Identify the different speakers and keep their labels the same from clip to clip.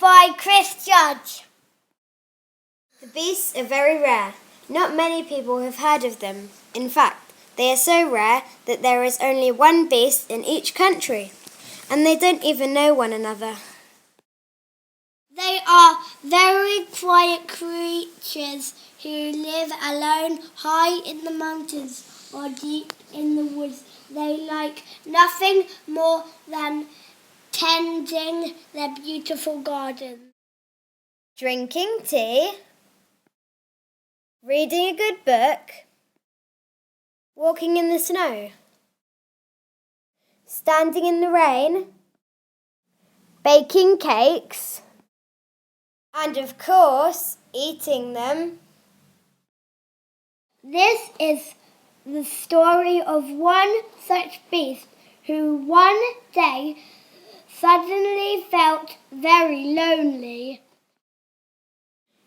Speaker 1: by Chris Judge.
Speaker 2: The beasts are very rare. Not many people have heard of them. In fact, they are so rare that there is only one beast in each country, and they don't even know one another.
Speaker 1: They are very quiet creatures who live alone high in the mountains or deep in the woods. They like nothing more than tending their beautiful garden.
Speaker 2: Drinking tea, reading a good book, walking in the snow, standing in the rain, baking cakes, and of course, eating them.
Speaker 1: This is the story of one such beast who one day suddenly felt very lonely.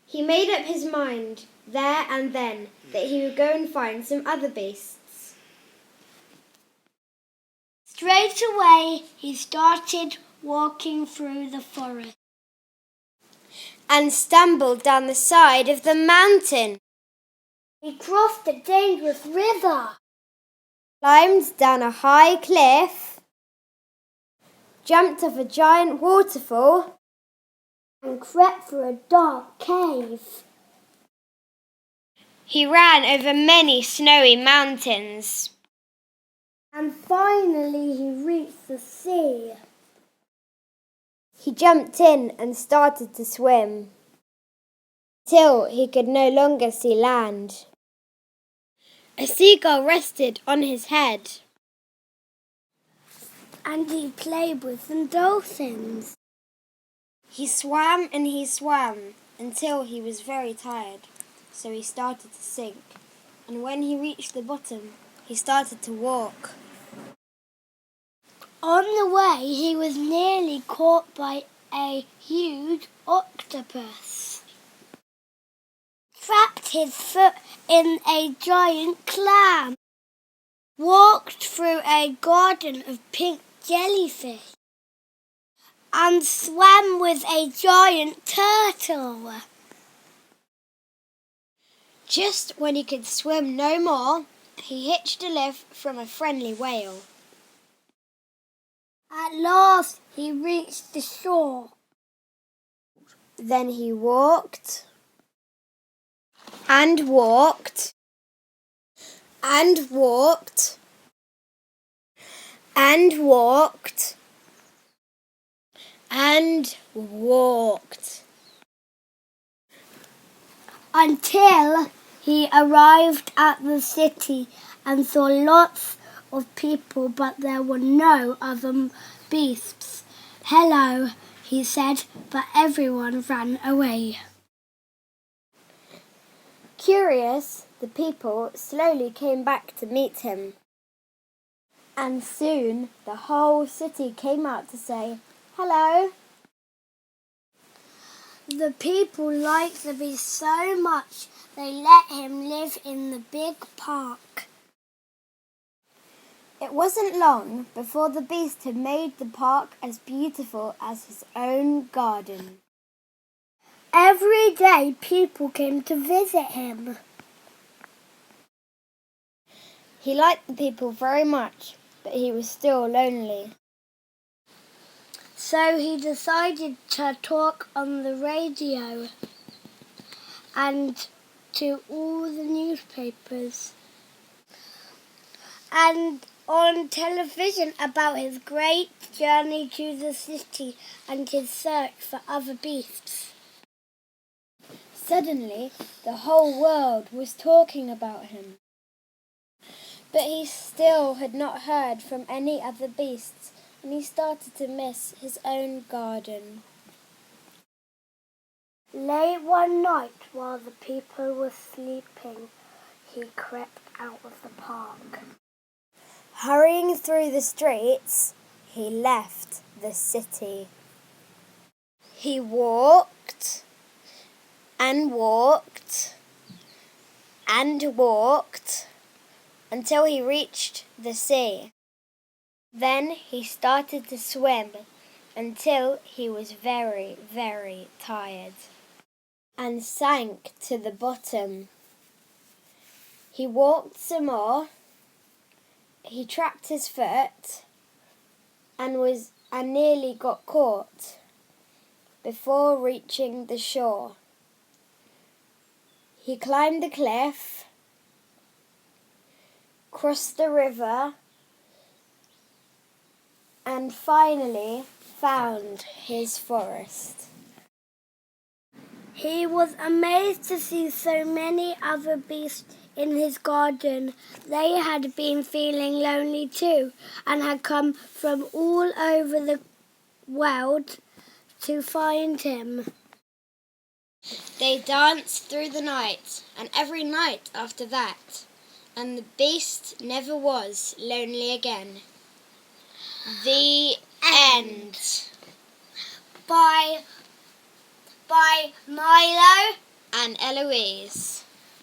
Speaker 2: He made up his mind there and then that he would go and find some other beasts.
Speaker 1: Straight away he started walking through the forest
Speaker 2: and stumbled down the side of the mountain.
Speaker 1: He crossed a dangerous river,
Speaker 2: climbed down a high cliff, jumped off a giant waterfall,
Speaker 1: and crept through a dark cave.
Speaker 2: He ran over many snowy mountains.
Speaker 1: And finally he reached the sea.
Speaker 2: He jumped in and started to swim, till he could no longer see land. A seagull rested on his head,
Speaker 1: and he played with some dolphins.
Speaker 2: He swam and he swam until he was very tired, so he started to sink, and when he reached the bottom, he started to walk.
Speaker 1: On the way, he was nearly caught by a huge octopus. Trapped his foot in a giant clam. Walked through a garden of pink jellyfish. And swam with a giant turtle.
Speaker 2: Just when he could swim no more, he hitched a lift from a friendly whale.
Speaker 1: At last he reached the shore.
Speaker 2: Then he walked and walked and walked and walked and walked
Speaker 1: until he arrived at the city and saw lots of people, but there were no other beasts. "Hello," he said, but everyone ran away.
Speaker 2: Curious, the people slowly came back to meet him. And soon the whole city came out to say, "Hello."
Speaker 1: The people liked the beast so much they let him live in the big park.
Speaker 2: It wasn't long before the beast had made the park as beautiful as his own garden.
Speaker 1: Every day people came to visit him.
Speaker 2: He liked the people very much, but he was still lonely.
Speaker 1: So he decided to talk on the radio and to all the newspapers and on television about his great journey to the city and his search for other beasts.
Speaker 2: Suddenly, the whole world was talking about him. But he still had not heard from any other beasts, and he started to miss his own garden.
Speaker 1: Late one night, while the people were sleeping, he crept out of the park.
Speaker 2: Hurrying through the streets, he left the city. He walked and walked and walked until he reached the sea. Then he started to swim until he was very, very tired and sank to the bottom. He walked some more. He trapped his foot and nearly got caught before reaching the shore. He climbed the cliff, crossed the river, and finally found his forest.
Speaker 1: He was amazed to see so many other beasts in his garden. They had been feeling lonely too and had come from all over the world to find him.
Speaker 2: They danced through the night, and every night after that, and the beast never was lonely again. The end.
Speaker 1: By Milo
Speaker 2: And Eloise.